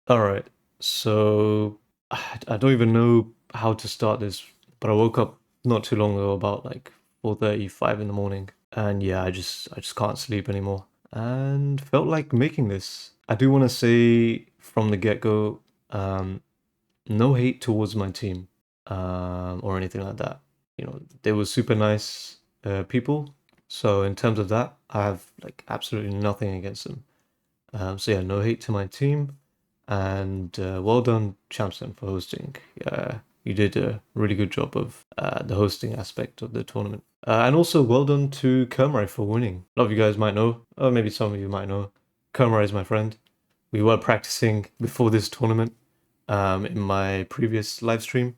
Alright, so I don't even know how to start this, but I woke up not too long ago, about like 4:35 in the morning, and yeah, I just can't sleep anymore, and felt like making this. I do want to say from the get-go, um, no hate towards my team, or anything like that. They were super nice people, so in terms of that, I have like absolutely nothing against them. So yeah, no hate to my team, and well done, ChampSens, for hosting. You did a really good job of the hosting aspect of the tournament. And also well done to Kermai for winning. A lot of you guys might know, or maybe some of you might know, Kermai is my friend. We were practicing before this tournament in my previous live stream.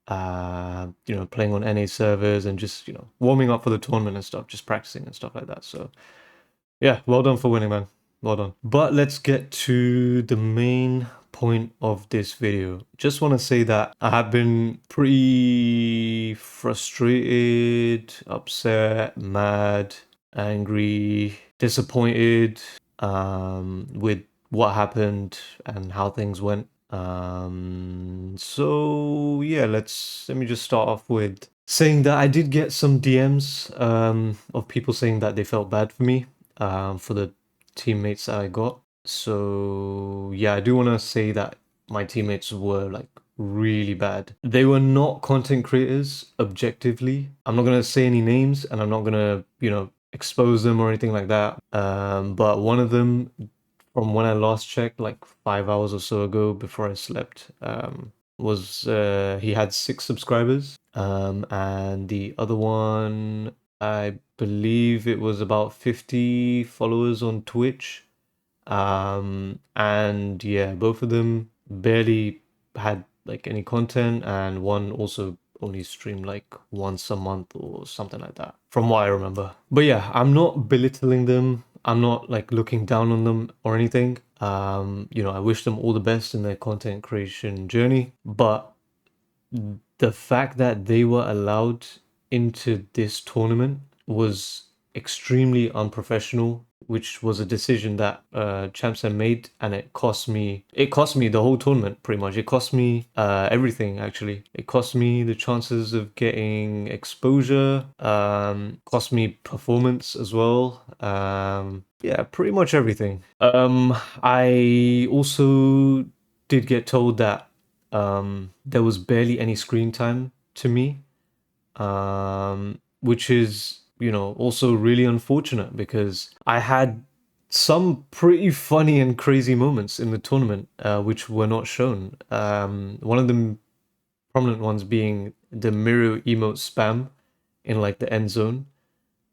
Playing on NA servers and just, warming up for the tournament and stuff, just practicing and stuff like that. So yeah, well done for winning, man. Well done. But let's get to the main point of this video. Just want to say that I have been pretty frustrated, upset, mad, angry, disappointed with what happened and how things went. So yeah, let me just start off with saying that I did get some DMs of people saying that they felt bad for me, for the teammates that I got. So yeah, I do want to say that my teammates were like really bad. They were not content creators objectively. I'm not gonna say any names, and I'm not gonna, expose them or anything like that. But one of them, from when I last checked, like 5 hours or so ago before I slept, was he had 6 subscribers. And the other one, I believe it was about 50 followers on Twitch. And yeah, both of them barely had like any content, and one also only streamed like once a month or something like that, from what I remember. But yeah, I'm not belittling them. I'm not like looking down on them or anything. I wish them all the best in their content creation journey. But the fact that they were allowed into this tournament was extremely unprofessional, which was a decision that ChampSens made, and it cost me the whole tournament pretty much. It cost me everything actually. It cost me the chances of getting exposure, cost me performance as well. Yeah, pretty much everything. I also did get told that there was barely any screen time to me, which is, also really unfortunate because I had some pretty funny and crazy moments in the tournament, which were not shown. One of the prominent ones being the mirror emote spam in like the end zone.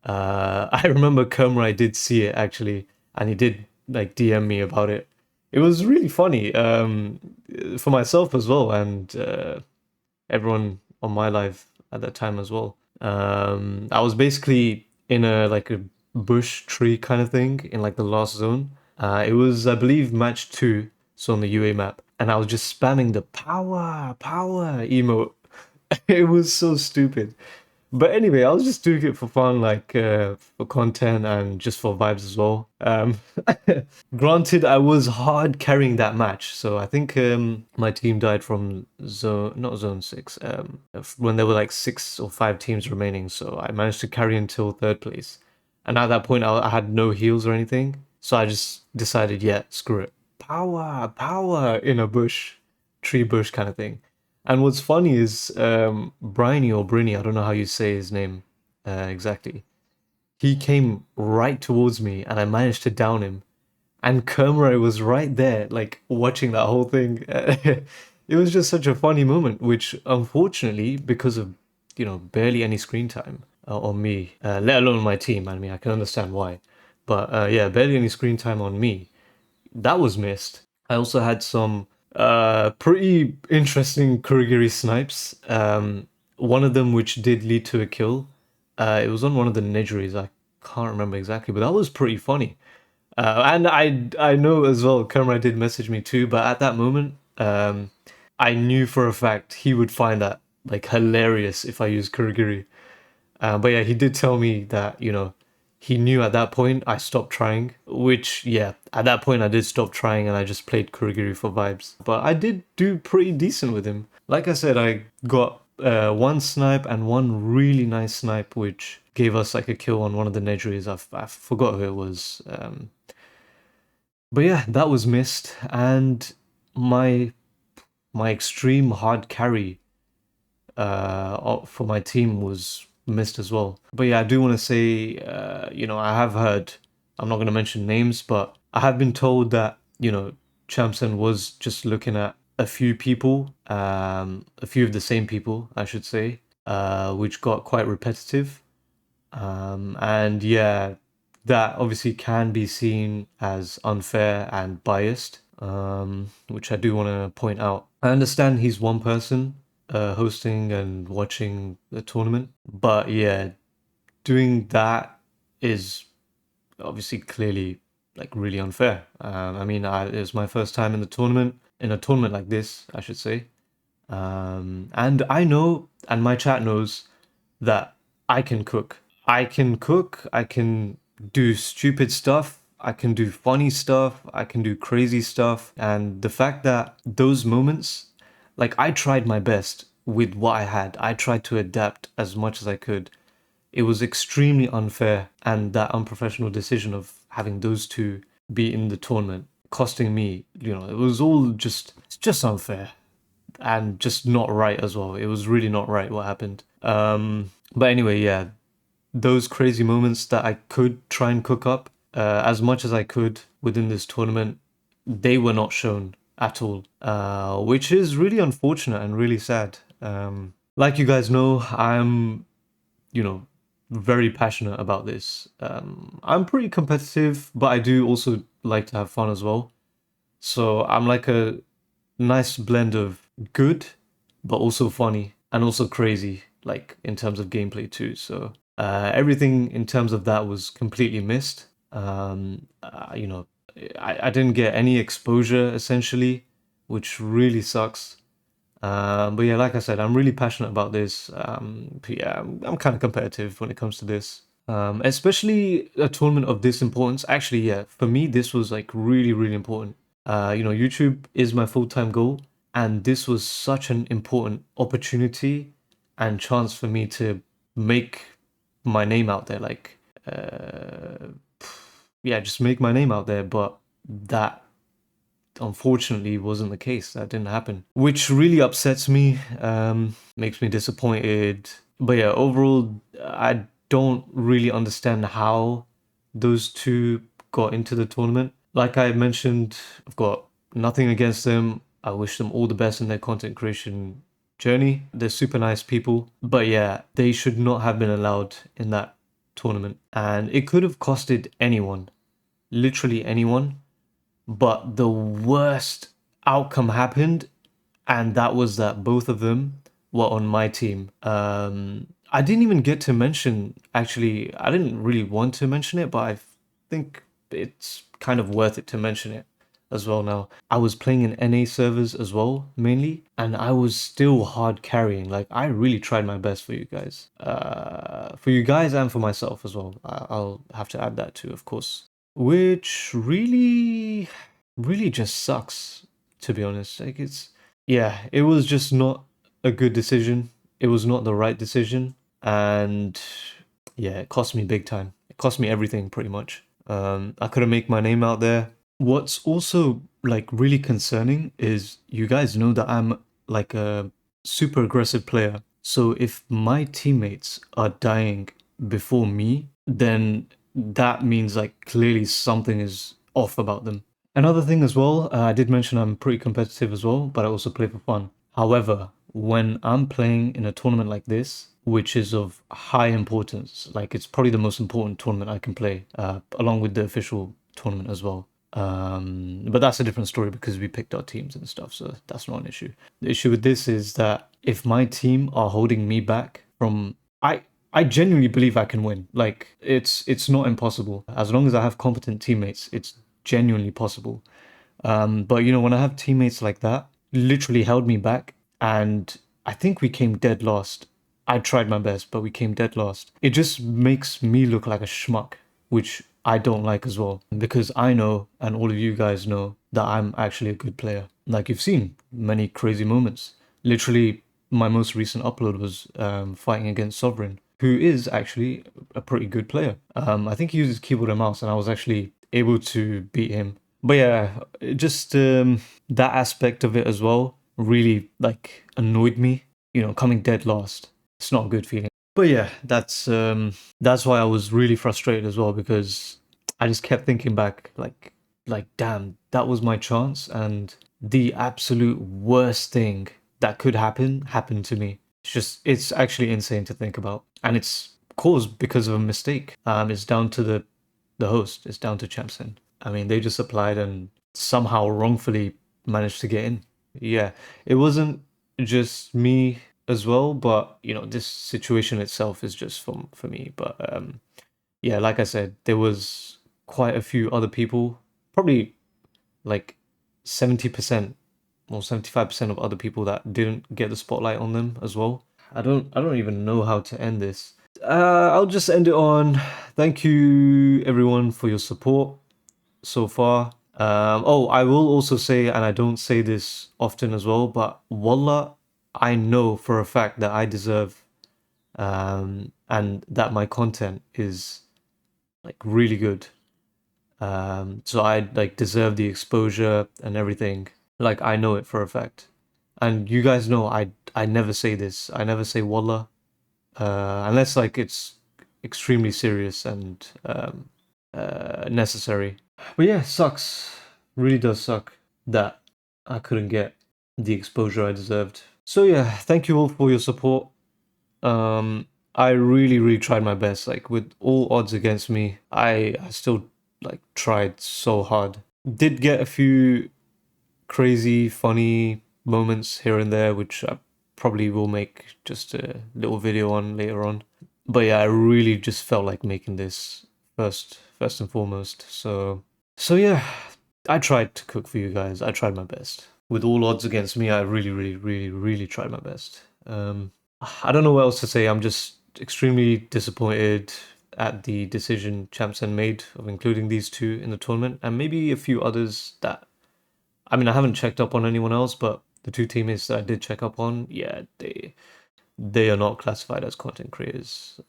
I remember Kermrai did see it actually, and he did like DM me about it. It was really funny, for myself as well, and everyone on my live at that time as well. I was basically in a like a bush tree kind of thing in like the last zone. It was, I believe, match two, so on the UA map, and I was just spamming the power emote. It was so stupid. But anyway, I was just doing it for fun, like for content and just for vibes as well. Granted, I was hard carrying that match, so I think my team died from not zone six, when there were like 6 or 5 teams remaining. So I managed to carry until third place, and at that point, I had no heals or anything. So I just decided, yeah, screw it, power in a bush, tree bush kind of thing. And what's funny is Briney or Brinny, I don't know how you say his name exactly. He came right towards me, and I managed to down him. And Kermray was right there, like watching that whole thing. It was just such a funny moment, which unfortunately, because of barely any screen time on me, let alone my team. I mean, I can understand why, but yeah, barely any screen time on me. That was missed. I also had some pretty interesting Kurigiri snipes. One of them, which did lead to a kill, it was on one of the Nejuris. I can't remember exactly, but that was pretty funny. And I know as well, Kermit did message me too, but at that moment, I knew for a fact he would find that like hilarious if I use Kurigiri. But yeah, he did tell me that, he knew at that point I stopped trying, which, yeah, at that point I did stop trying and I just played Kurigiri for vibes. But I did do pretty decent with him. Like I said, I got one snipe and one really nice snipe, which gave us like a kill on one of the Nedries. I forgot who it was. But yeah, that was missed. And my extreme hard carry for my team was missed as well. But yeah, I do want to say, I have heard, I'm not going to mention names, but I have been told that, ChampSen was just looking at a few people, a few of the same people, I should say, which got quite repetitive. And yeah, that obviously can be seen as unfair and biased, which I do want to point out. I understand he's one person hosting and watching the tournament, but yeah, doing that is obviously clearly like really unfair. I mean, it was my first time in the tournament, in a tournament like this, I should say. And I know, and my chat knows that I can cook. I can cook, I can do stupid stuff, I can do funny stuff, I can do crazy stuff. And the fact that those moments, like I tried my best with what I had, I tried to adapt as much as I could. It was extremely unfair, and that unprofessional decision of having those two be in the tournament costing me, it was all it's just unfair and just not right as well. It was really not right what happened. But anyway, yeah, those crazy moments that I could try and cook up as much as I could within this tournament, they were not shown at all, which is really unfortunate and really sad. Like you guys know, I'm, you know, very passionate about this. I'm pretty competitive, but I do also like to have fun as well. So I'm like a nice blend of good, but also funny and also crazy, like in terms of gameplay too. So everything in terms of that was completely missed. You know, I didn't get any exposure essentially, which really sucks. But yeah, like I said, I'm really passionate about this. But yeah, I'm kind of competitive when it comes to this. Especially a tournament of this importance. Actually, yeah, for me, this was like really, really important. YouTube is my full-time goal, and this was such an important opportunity and chance for me to make my name out there. Like, yeah, just make my name out there. But that unfortunately wasn't the case. That didn't happen, which really upsets me, makes me disappointed. But yeah, overall, I don't really understand how those two got into the tournament. Like I mentioned, I've got nothing against them. I wish them all the best in their content creation journey. They're super nice people. But yeah, they should not have been allowed in that tournament. And it could have costed anyone, literally anyone. But the worst outcome happened, and that was that both of them were on my team. I didn't even get to mention, actually, I didn't really want to mention it, but I think it's kind of worth it to mention it as well now. I was playing in NA servers as well, mainly, and I was still hard carrying. Like, I really tried my best for you guys. For you guys and for myself as well. I'll have to add that too, of course. Which really, really just sucks, to be honest. Like, yeah, it was just not a good decision. It was not the right decision. And yeah, it cost me big time. It cost me everything pretty much. I couldn't make my name out there. What's also like really concerning is you guys know that I'm like a super aggressive player. So if my teammates are dying before me, then that means like clearly something is off about them. Another thing as well, I did mention I'm pretty competitive as well, but I also play for fun. However, when I'm playing in a tournament like this, which is of high importance, like it's probably the most important tournament I can play, along with the official tournament as well. But that's a different story because we picked our teams and stuff, so that's not an issue. The issue with this is that if my team are holding me back from, I genuinely believe I can win. Like it's not impossible. As long as I have competent teammates, it's genuinely possible. But when I have teammates like that, literally held me back, and I think we came dead last. I tried my best, but we came dead last. It just makes me look like a schmuck. which I don't like as well, because I know, and all of you guys know, that I'm actually a good player. Like you've seen many crazy moments. Literally, my most recent upload was fighting against Sovereign, who is actually a pretty good player. I think he uses keyboard and mouse, and I was actually able to beat him. But yeah, just that aspect of it as well really like annoyed me. You know, coming dead last. It's not a good feeling. But yeah, that's why I was really frustrated as well, because I just kept thinking back like damn, that was my chance, and the absolute worst thing that could happen happened to me. It's actually insane to think about, and it's caused because of a mistake. It's down to the host. It's down to ChampSens. I mean, they just applied and somehow wrongfully managed to get in. Yeah, it wasn't just me as well, but you know, this situation itself is just for me. But yeah, like I said, there was quite a few other people, probably like 70% or 75% of other people that didn't get the spotlight on them as well. I don't even know how to end this. I'll just end it on thank you everyone for your support so far. Oh, I will also say, and I don't say this often as well, but Wallah, I know for a fact that I deserve and that my content is like really good. So I like deserve the exposure and everything. Like I know it for a fact. And you guys know I never say this. I never say Wallah, unless like it's extremely serious and necessary. But yeah, sucks. Really does suck that I couldn't get the exposure I deserved. So yeah, thank you all for your support. I really tried my best. Like with all odds against me, I still like tried so hard. Did get a few crazy, funny moments here and there, which I probably will make just a little video on later on. But yeah, I really just felt like making this first and foremost. So yeah, I tried to cook for you guys. I tried my best. With all odds against me, I really tried my best. I don't know what else to say. I'm just extremely disappointed at the decision ChampSens made of including these two in the tournament, and maybe a few others that I mean, I haven't checked up on anyone else, but the two teammates that I did check up on, yeah, they are not classified as content creators.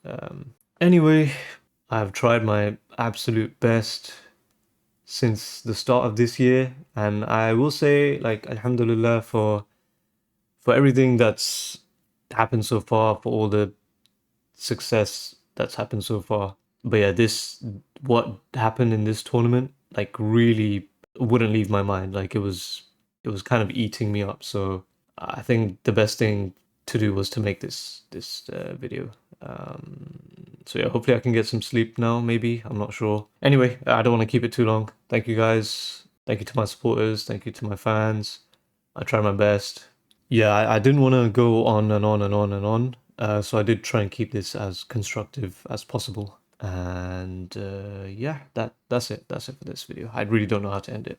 Anyway, I've tried my absolute best since the start of this year, and I will say, like, Alhamdulillah for everything that's happened so far, for all the success that's happened so far. But yeah, this what happened in this tournament, like, really wouldn't leave my mind. Like, it was kind of eating me up. So I think the best thing to do was to make this video. So yeah, hopefully I can get some sleep now. Maybe, I'm not sure. Anyway, I don't want to keep it too long. Thank you guys. Thank you to my supporters. Thank you to my fans. I tried my best. Yeah, I didn't want to go on and on and on and on. So I did try and keep this as constructive as possible. And yeah, that's it. That's it for this video. I really don't know how to end it.